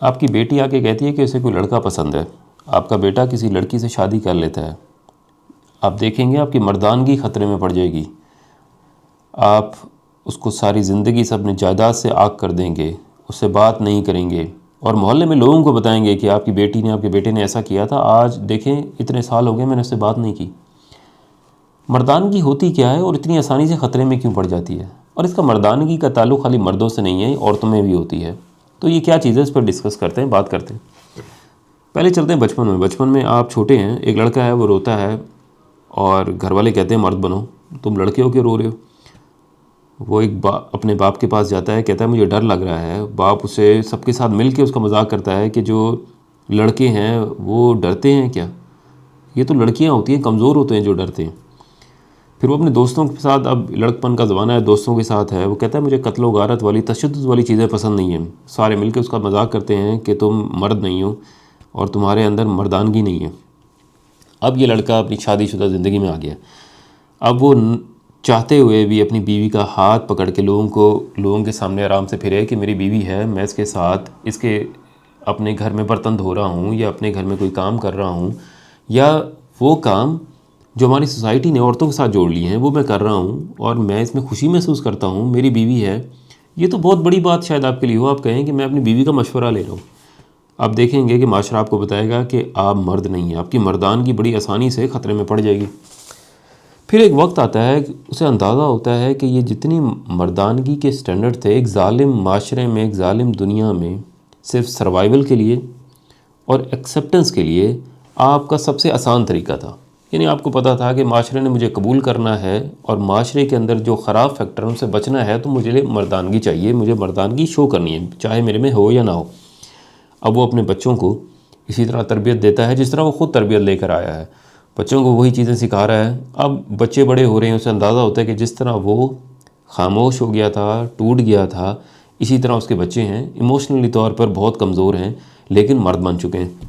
आपकी बेटी आके कहती है कि उसे कोई लड़का पसंद है। आपका बेटा किसी लड़की से शादी कर लेता है। आप देखेंगे आपकी मर्दानगी ख़तरे में पड़ जाएगी। आप उसको सारी ज़िंदगी से अपनी जायदाद से आग कर देंगे, उससे बात नहीं करेंगे और मोहल्ले में लोगों को बताएंगे कि आपकी बेटी ने आपके बेटे ने ऐसा किया था। आज देखें इतने साल हो गए मैंने उससे बात नहीं की। मर्दानगी होती क्या है और इतनी आसानी से ख़तरे में क्यों पड़ जाती है? और इसका मर्दानगी का ताल्लुक़ खाली मर्दों से नहीं है, औरतों में भी होती है। तो ये क्या चीज़ है, इस पर डिस्कस करते हैं, बात करते हैं। पहले चलते हैं बचपन में। बचपन में आप छोटे हैं, एक लड़का है वो रोता है और घर वाले कहते हैं मर्द बनो, तुम लड़के हो क्यों रो रहे हो? वो अपने बाप के पास जाता है, कहता है मुझे डर लग रहा है। बाप उसे सबके साथ मिल के उसका मजाक करता है कि जो लड़के हैं वो डरते हैं क्या, ये तो लड़कियां होती हैं, कमज़ोर होते हैं जो डरते हैं। फिर वो अपने दोस्तों के साथ, अब लड़कपन का ज़माना है, दोस्तों के साथ है, वो कहता है मुझे कत्ल व गारत वाली तशद्दुद वाली चीज़ें पसंद नहीं हैं। सारे मिलकर उसका मजाक करते हैं कि तुम मर्द नहीं हो और तुम्हारे अंदर मर्दानगी नहीं है। अब ये लड़का अपनी शादीशुदा ज़िंदगी में आ गया। अब वो चाहते हुए भी अपनी बीवी का हाथ पकड़ के लोगों के सामने आराम से फिरे कि मेरी बीवी है, मैं इसके साथ इसके अपने घर में बर्तन धो रहा हूँ या अपने घर में कोई काम कर रहा हूँ, या वो काम जो हमारी सोसाइटी ने औरतों के साथ जोड़ लिए हैं वो मैं कर रहा हूँ और मैं इसमें खुशी महसूस करता हूँ, मेरी बीवी है। ये तो बहुत बड़ी बात शायद आपके लिए हो, आप कहें कि मैं अपनी बीवी का मशवरा ले रहा हूँ। आप देखेंगे कि माशरा आपको बताएगा कि आप मर्द नहीं हैं, आपकी मर्दानगी बड़ी आसानी से ख़तरे में पड़ जाएगी। फिर एक वक्त आता है, उसे अंदाज़ा होता है कि ये जितनी मर्दानगी के स्टैंडर्ड थे एक ज़ालिम माशरे में, एक ज़ालिम दुनिया में, सिर्फ सर्वाइवल के लिए और एक्सेप्टेंस के लिए आपका सबसे आसान तरीका था। यानी आपको पता था कि माशरे ने मुझे कबूल करना है और माशरे के अंदर जो ख़राब फैक्टर उनसे बचना है, तो मुझे मर्दानगी चाहिए, मुझे मर्दानगी शो करनी है, चाहे मेरे में हो या ना हो। अब वो अपने बच्चों को इसी तरह तरबियत देता है जिस तरह वो ख़ुद तरबियत लेकर आया है। बच्चों को वही चीज़ें सिखा रहा है। अब बच्चे बड़े हो रहे हैं, उसे अंदाज़ा होता है कि जिस तरह वो खामोश हो गया था, टूट गया था, इसी तरह उसके बच्चे हैं, इमोशनली तौर पर बहुत कमज़ोर हैं लेकिन मर्द बन चुके हैं।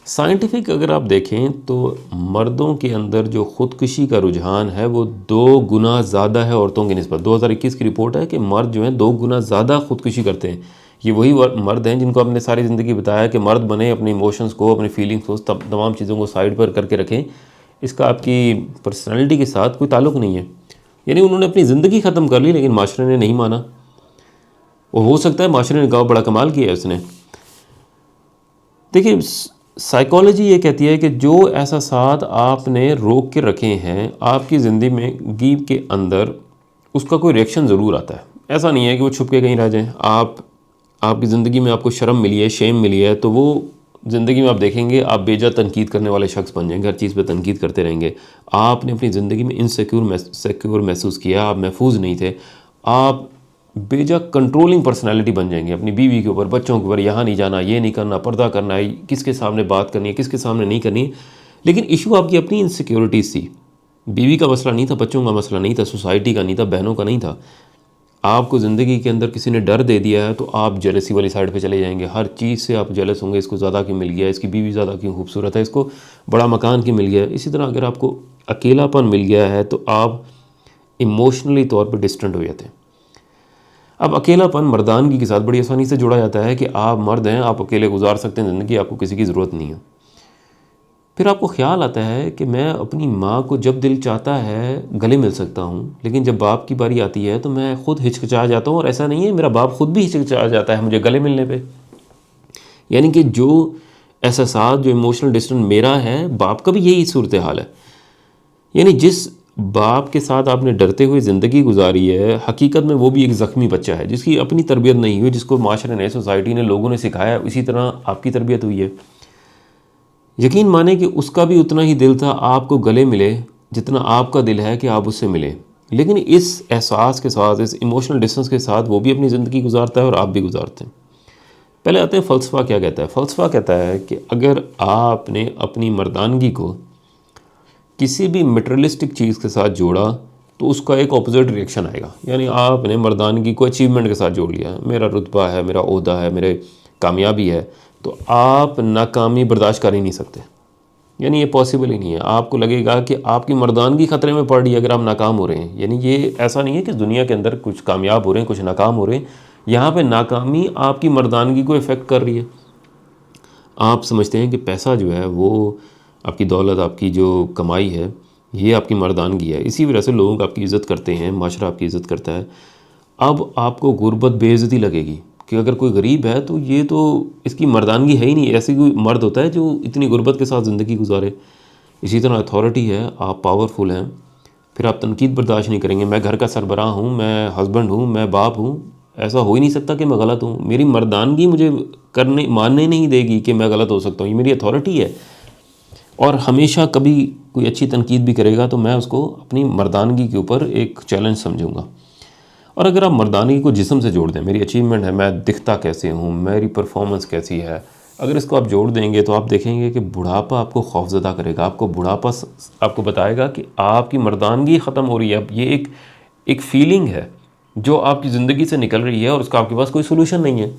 साइंटिफिक अगर आप देखें तो मर्दों के अंदर जो ख़ुदकुशी का रुझान है वो 2 गुना ज़्यादा है औरतों की निस्बत। 2021 की रिपोर्ट है कि मर्द जो हैं 2 गुना ज़्यादा ख़ुदकुशी करते हैं। ये वही मर्द हैं जिनको आपने सारी ज़िंदगी बताया कि मर्द बने, अपने इमोशंस को, अपनी फीलिंग्स को, तमाम चीज़ों को साइड पर करके रखें, इसका आपकी पर्सनैलिटी के साथ कोई ताल्लुक़ नहीं है। यानी उन्होंने अपनी ज़िंदगी ख़त्म कर ली लेकिन माशरे ने नहीं माना। और हो सकता है माशरे ने कहा बड़ा कमाल किया है उसने। देखिए साइकोलॉजी ये कहती है कि जो एहसासात आपने रोक के रखे हैं आपकी ज़िंदगी के अंदर, उसका कोई रिएक्शन ज़रूर आता है। ऐसा नहीं है कि वो छुप के कहीं रह जाएं। आपकी ज़िंदगी में आपको शर्म मिली है, शेम मिली है, तो वो ज़िंदगी में आप देखेंगे आप बेजा तनकीद करने वाले शख्स बन जाएंगे, हर चीज़ पे तनकीद करते रहेंगे। आपने अपनी ज़िंदगी में इनसिक्योर महसूस किया, आप महफूज नहीं थे, आप बेजा कंट्रोलिंग पर्सनालिटी बन जाएंगे अपनी बीवी के ऊपर, बच्चों के ऊपर। यहाँ नहीं जाना, ये नहीं करना, पर्दा करना है, किसके सामने बात करनी है, किसके सामने नहीं करनी है। लेकिन इशू आपकी अपनी इनसिक्योरिटीज़ थी। बीवी का मसला नहीं था, बच्चों का मसला नहीं था, सोसाइटी का नहीं था, बहनों का नहीं था। आपको ज़िंदगी के अंदर किसी ने डर दे दिया है तो आप जेलसी वाली साइड पे चले जाएंगे। हर चीज़ से आप जेलस होंगे, इसको ज़्यादा क्यों मिल गया, इसकी बीवी ज़्यादा क्यों खूबसूरत है, इसको बड़ा मकान क्यों मिल गया। इसी तरह अगर आपको अकेलापन मिल गया है तो आप इमोशनली तौर पर डिस्टेंट हो जाते हैं। अब अकेलापन मर्दानगी के साथ बड़ी आसानी से जोड़ा जाता है कि आप मर्द हैं, आप अकेले गुजार सकते हैं ज़िंदगी, आपको किसी की ज़रूरत नहीं है। फिर आपको ख्याल आता है कि मैं अपनी माँ को जब दिल चाहता है गले मिल सकता हूँ, लेकिन जब बाप की बारी आती है तो मैं ख़ुद हिचकिचा जाता हूँ। और ऐसा नहीं है, मेरा बाप ख़ुद भी हिचकिचा जाता है मुझे गले मिलने पे। यानी कि जो एहसास, जो इमोशनल डिस्टेंस मेरा है, बाप का भी यही सूरत हाल है। यानी जिस बाप के साथ आपने डरते हुए ज़िंदगी गुजारी है, हकीकत में वो भी एक ज़ख्मी बच्चा है जिसकी अपनी तरबियत नहीं हुई, जिसको माशरे ने, सोसाइटी ने, लोगों ने सिखाया, इसी तरह आपकी तरबियत हुई है। यकीन माने कि उसका भी उतना ही दिल था आपको गले मिले जितना आपका दिल है कि आप उससे मिले। लेकिन इस एहसास के साथ, इस इमोशनल डिस्टेंस के साथ वो भी अपनी ज़िंदगी गुजारता है और आप भी गुजारते हैं। पहले आते हैं फ़लसफ़ा क्या कहता है। फ़लसफ़ा कहता है कि अगर आपने अपनी मर्दानगी को किसी भी मटेरियलिस्टिक चीज़ के साथ जोड़ा तो उसका एक ऑपोजिट रिएक्शन आएगा। यानी आपने मर्दानगी को अचीवमेंट के साथ जोड़ लिया, मेरा रुतबा है, मेरा ओहदा है, मेरे कामयाबी है, तो आप नाकामी बर्दाश्त कर ही नहीं सकते। यानी ये पॉसिबल ही नहीं है। आपको लगेगा कि आपकी मर्दानगी ख़तरे में पड़ रही है अगर आप नाकाम हो रहे हैं। यानी ये ऐसा नहीं है कि दुनिया के अंदर कुछ कामयाब हो रहे हैं, कुछ नाकाम हो रहे हैं, यहाँ पे नाकामी आपकी मर्दानगी को इफ़ेक्ट कर रही है। आप समझते हैं कि पैसा जो है वो आपकी दौलत, आपकी जो कमाई है, ये आपकी मर्दानगी है, इसी वजह से लोग आपकी इज़्ज़त करते हैं, माशरा आपकी इज़्ज़त करता है। अब आपको गुर्बत बेइज्जती लगेगी कि अगर कोई गरीब है तो ये तो इसकी मर्दानगी है ही नहीं, ऐसी कोई मर्द होता है जो इतनी गुर्बत के साथ ज़िंदगी गुजारे। इसी तरह अथॉरिटी है, आप पावरफुल हैं, फिर आप तनकीद बर्दाश्त नहीं करेंगे। मैं घर का सरबराह हूँ, मैं हस्बैंड हूँ, मैं बाप हूँ, ऐसा हो ही नहीं सकता कि मैं गलत हूँ। मेरी मर्दानगी मुझे मानने नहीं देगी कि मैं गलत हो सकता हूँ, ये मेरी अथॉरिटी है। और हमेशा कभी कोई अच्छी तनकीद भी करेगा तो मैं उसको अपनी मर्दानगी के ऊपर एक चैलेंज समझूंगा। और अगर आप मर्दानगी को जिस्म से जोड़ दें, मेरी अचीवमेंट है, मैं दिखता कैसे हूँ, मेरी परफॉर्मेंस कैसी है, अगर इसको आप जोड़ देंगे तो आप देखेंगे कि बुढ़ापा आपको खौफजदा करेगा। आपको बुढ़ापा आपको बताएगा कि आपकी मर्दानगी ख़त्म हो रही है। अब ये एक फीलिंग है जो आपकी ज़िंदगी से निकल रही है और उसका आपके पास कोई सोल्यूशन नहीं है।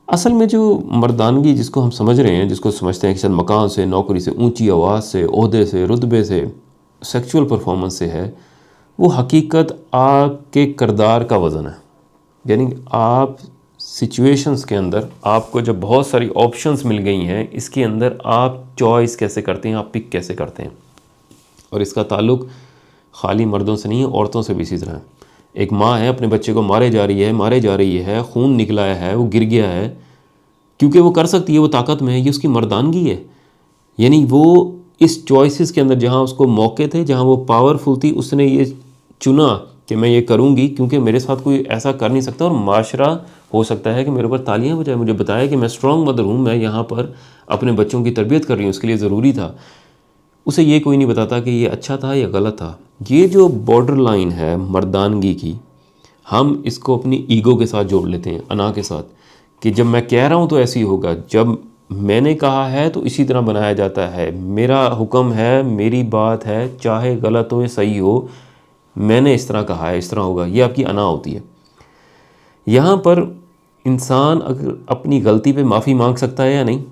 असल में जो मर्दानगी जिसको हम समझ रहे हैं, जिसको समझते हैं कि शायद मकान से, नौकरी से, ऊंची आवाज़ से, ओहदे से, रुतबे से, सेक्सुअल परफॉर्मेंस से है, वो हकीकत आपके किरदार का वज़न है। यानी आप सिचुएशंस के अंदर आपको जब बहुत सारी ऑप्शंस मिल गई हैं, इसके अंदर आप चॉइस कैसे करते हैं, आप पिक कैसे करते हैं। और इसका ताल्लुक़ खाली मर्दों से नहीं है, औरतों से भी इसी तरह है। एक माँ है, अपने बच्चे को मारे जा रही है, खून निकला है, वो गिर गया है, क्योंकि वो कर सकती है, वो ताकत में है, ये उसकी मर्दानगी है। यानी वो इस चॉइसेस के अंदर जहाँ उसको मौके थे, जहाँ वो पावरफुल थी, उसने ये चुना कि मैं ये करूँगी क्योंकि मेरे साथ कोई ऐसा कर नहीं सकता। और माशरा हो सकता है कि मेरे ऊपर तालियां बजाए, मुझे बताया कि मैं स्ट्रॉन्ग मदर हूँ, मैं यहाँ पर अपने बच्चों की तरबियत कर रही हूँ, उसके लिए ज़रूरी था। उसे ये कोई नहीं बताता कि ये अच्छा था या गलत था। ये जो बॉर्डर लाइन है मर्दानगी की, हम इसको अपनी ईगो के साथ जोड़ लेते हैं, अना के साथ, कि जब मैं कह रहा हूँ तो ऐसे ही होगा, जब मैंने कहा है तो इसी तरह बनाया जाता है, मेरा हुक्म है, मेरी बात है, चाहे गलत हो या सही हो, मैंने इस तरह कहा है, इस तरह होगा। ये आपकी अना होती है। यहाँ पर इंसान अगर अपनी गलती पे माफ़ी मांग सकता है या नहीं,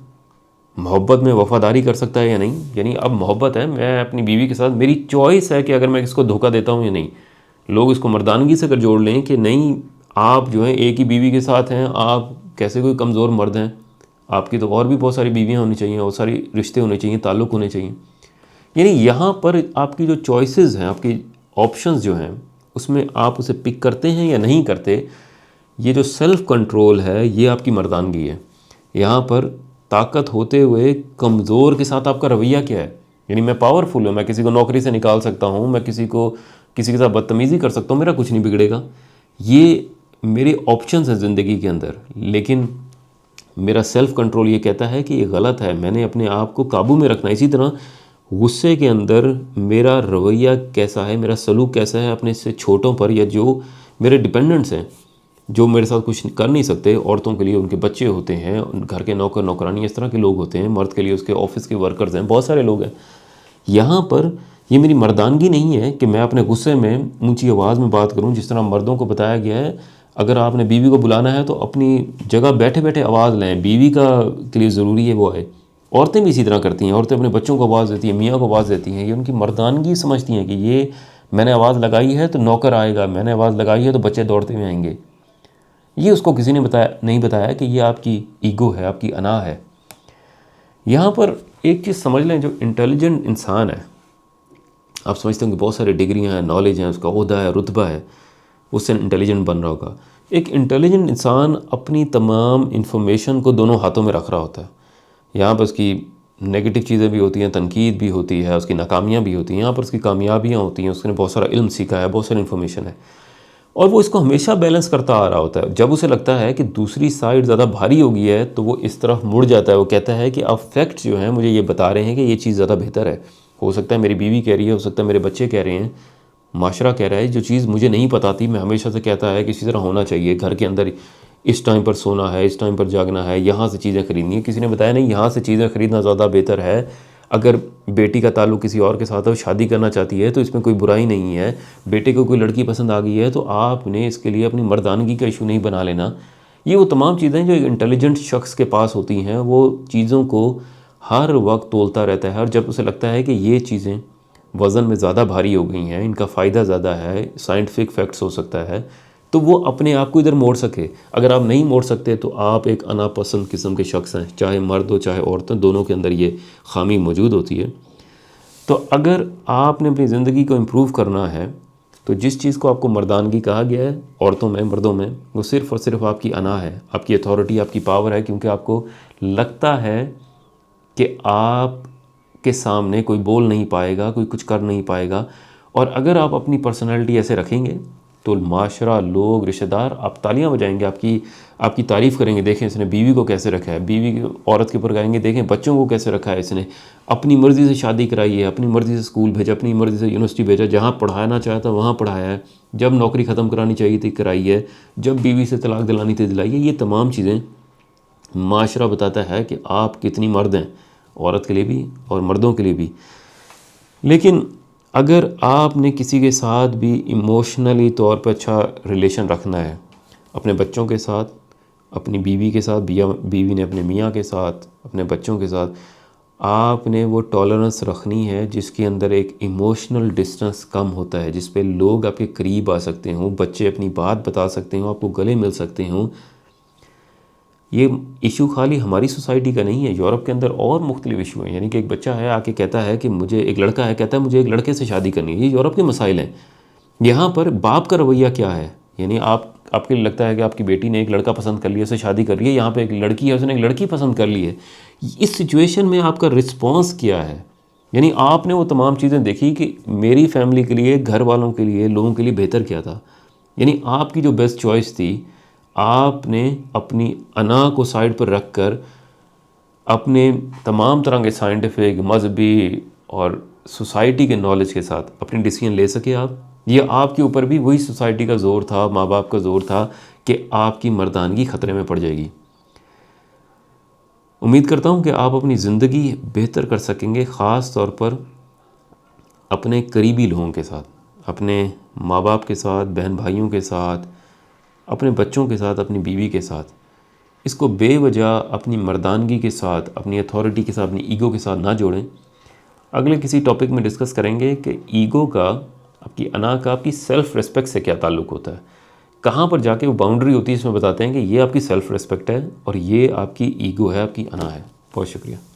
मोहब्बत में वफ़ादारी कर सकता है या नहीं। यानी अब मोहब्बत है, मैं अपनी बीवी के साथ, मेरी चॉइस है कि अगर मैं इसको धोखा देता हूँ या नहीं। लोग इसको मर्दानगी से अगर जोड़ लें कि नहीं, आप जो है एक ही बीवी के साथ हैं, आप कैसे कोई कमज़ोर मर्द हैं, आपकी तो और भी बहुत सारी बीवियाँ होनी चाहिए, और सारी रिश्ते होने चाहिए, ताल्लुक़ होने चाहिए। यानी यहाँ पर आपकी जो चॉइसेस हैं, आपकी ऑप्शंस जो हैं, उसमें आप उसे पिक करते हैं या नहीं करते। ये जो सेल्फ़ कंट्रोल है, ये आपकी मर्दानगी है। यहाँ पर ताकत होते हुए कमज़ोर के साथ आपका रवैया क्या है। यानी मैं पावरफुल हूँ, मैं किसी को नौकरी से निकाल सकता हूँ, मैं किसी के साथ बदतमीज़ी कर सकता हूँ, मेरा कुछ नहीं बिगड़ेगा। ये मेरे ऑप्शंस हैं ज़िंदगी के अंदर, लेकिन मेरा सेल्फ़ कंट्रोल ये कहता है कि ये गलत है, मैंने अपने आप को काबू में रखना है। इसी तरह गुस्से के अंदर मेरा रवैया कैसा है, मेरा सलूक कैसा है अपने से छोटों पर, या जो मेरे डिपेंडेंट्स हैं, जो मेरे साथ कुछ कर नहीं सकते। औरतों के लिए उनके बच्चे होते हैं, घर के नौकर नौकरानी इस तरह के लोग होते हैं, मर्द के लिए उसके ऑफिस के वर्कर्स हैं, बहुत सारे लोग हैं। यहाँ पर ये मेरी मर्दानगी नहीं है कि मैं अपने गुस्से में ऊंची आवाज़ में बात करूँ। जिस तरह मर्दों को बताया गया है, अगर आपने बीवी को बुलाना है तो अपनी जगह बैठे बैठे आवाज़ लें, बीवी का के लिए ज़रूरी है वो आए। औरतें भी इसी तरह करती हैं, औरतें अपने बच्चों को आवाज़ देती हैं, मियाँ को आवाज़ देती हैं। ये उनकी मर्दानगी समझती हैं कि ये मैंने आवाज़ लगाई है तो नौकर आएगा, मैंने आवाज़ लगाई है तो बच्चे दौड़ते हुए आएंगे। ये उसको किसी ने नहीं बताया कि ये आपकी ईगो है, आपकी अना है। यहाँ पर एक चीज़ समझ लें, जो इंटेलिजेंट इंसान है, आप समझते होंगे बहुत सारी डिग्रियाँ हैं, नॉलेज है, उसका ओहदा है, रुतबा है, उससे इंटेलिजेंट बन रहा होगा। एक इंटेलिजेंट इंसान अपनी तमाम इन्फॉर्मेशन को दोनों हाथों में रख रहा होता है। यहाँ पर उसकी नेगेटिव चीज़ें भी होती हैं, तनकीद भी होती है, उसकी नाकामियाँ भी होती हैं, यहाँ पर उसकी कामयाबियाँ होती हैं, उसने बहुत सारा इल्म सीखा है, बहुत सारी इन्फॉर्मेशन है, और वो इसको हमेशा बैलेंस करता आ रहा होता है। जब उसे लगता है कि दूसरी साइड ज़्यादा भारी हो गई है तो वो इस तरफ मुड़ जाता है। वो कहता है कि अब फैक्ट्स जो हैं मुझे ये बता रहे हैं कि ये चीज़ ज़्यादा बेहतर है। हो सकता है मेरी बीवी कह रही है, हो सकता है मेरे बच्चे कह रहे हैं, माशरा कह रहा है, जो चीज़ मुझे नहीं पता थी, मैं हमेशा से कहता है कि इसी तरह होना चाहिए, घर के अंदर इस टाइम पर सोना है, इस टाइम पर जागना है, यहाँ से चीज़ें खरीदनी है। किसी ने बताया नहीं, यहाँ से चीज़ें खरीदना ज़्यादा बेहतर है। अगर बेटी का ताल्लुक़ किसी और के साथ है, वो शादी करना चाहती है तो इसमें कोई बुराई नहीं है। बेटे को कोई लड़की पसंद आ गई है तो आपने इसके लिए अपनी मर्दानगी का इशू नहीं बना लेना। ये वो तमाम चीज़ें जो एक इंटेलिजेंट शख्स के पास होती हैं, वो चीज़ों को हर वक्त तोलता रहता है। और जब उसे लगता है कि ये चीज़ें वज़न में ज़्यादा भारी हो गई हैं, इनका फ़ायदा ज़्यादा है, साइंटिफिक फैक्ट्स हो सकता है, तो वो अपने आप को इधर मोड़ सके। अगर आप नहीं मोड़ सकते तो आप एक अनापसंद किस्म के शख्स हैं, चाहे मर्द हो चाहे औरतें, दोनों के अंदर ये खामी मौजूद होती है। तो अगर आपने अपनी ज़िंदगी को इम्प्रूव करना है तो जिस चीज़ को आपको मर्दानगी कहा गया है औरतों में, मर्दों में, वो सिर्फ़ और सिर्फ आपकी अना है, आपकी अथॉरिटी, आपकी पावर है, क्योंकि आपको लगता है कि आप के सामने कोई बोल नहीं पाएगा, कोई कुछ कर नहीं पाएगा। और अगर आप अपनी पर्सनैलिटी ऐसे रखेंगे तो माशरा, लोग, रिश्तेदार आप तालियां बजाएंगे, आपकी तारीफ़ करेंगे, देखें इसने बीवी को कैसे रखा है, बीवी की औरत के ऊपर गाएंगे, देखें बच्चों को कैसे रखा है इसने, अपनी मर्ज़ी से शादी कराई है, अपनी मर्ज़ी से स्कूल भेजा, अपनी मर्ज़ी से यूनिवर्सिटी भेजा, जहाँ पढ़ाना चाहता वहाँ पढ़ाया है, जब नौकरी ख़त्म करानी चाहिए थी कराई है, जब बीवी से तलाक दिलानी थी दिलाई है। ये तमाम चीज़ें माशरा बताता है कि आप कितनी मर्द हैं, औरत के लिए भी और मर्दों के लिए भी। लेकिन अगर आपने किसी के साथ भी इमोशनली तौर पर अच्छा रिलेशन रखना है, अपने बच्चों के साथ, अपनी बीवी के साथ, बीवी ने अपने मियाँ के साथ, अपने बच्चों के साथ, आपने वो टॉलरेंस रखनी है जिसके अंदर एक इमोशनल डिस्टेंस कम होता है, जिस पे लोग आपके करीब आ सकते हों, बच्चे अपनी बात बता सकते हों, आपको गले मिल सकते हों। ये इशू खाली हमारी सोसाइटी का नहीं है, यूरोप के अंदर और मुख्तलिफ इशू हैं। यानी कि एक बच्चा है आके कहता है कि मुझे, एक लड़का है कहता है मुझे एक लड़के से शादी करनी है, ये यूरोप के मसाइल हैं। यहाँ पर बाप का रवैया क्या है, यानी आपके लिए लगता है कि आपकी बेटी ने एक लड़का पसंद कर लिया, उससे शादी कर ली है, यहाँ पे एक लड़की है उसने एक लड़की पसंद कर ली है, इस सिचुएशन में आपका रिस्पॉन्स क्या है? यानी आपने वो तमाम चीज़ें देखी कि मेरी फैमिली के लिए, घर वालों के लिए, लोगों के लिए बेहतर क्या था। यानी आपकी जो बेस्ट चॉइस थी, आपने अपनी अना को साइड पर रख कर अपने तमाम तरह के साइंटिफिक, मजहबी और सोसाइटी के नॉलेज के साथ अपनी डिसीजन ले सके आप। ये आपके ऊपर भी वही सोसाइटी का ज़ोर था, माँ बाप का ज़ोर था कि आपकी मर्दानगी ख़तरे में पड़ जाएगी। उम्मीद करता हूँ कि आप अपनी ज़िंदगी बेहतर कर सकेंगे, ख़ास तौर पर अपने करीबी लोगों के साथ, अपने माँ बाप के साथ, बहन भाइयों के साथ, अपने बच्चों के साथ, अपनी बीवी के साथ। इसको बेवजह अपनी मर्दानगी के साथ, अपनी अथॉरिटी के साथ, अपनी ईगो के साथ ना जोड़ें। अगले किसी टॉपिक में डिस्कस करेंगे कि ईगो का, आपकी अना का, आपकी सेल्फ़ रिस्पेक्ट से क्या ताल्लुक़ होता है, कहाँ पर जाके वो बाउंड्री होती है। इसमें बताते हैं कि ये आपकी सेल्फ़ रिस्पेक्ट है और ये आपकी ईगो है, आपकी अना है। बहुत शुक्रिया।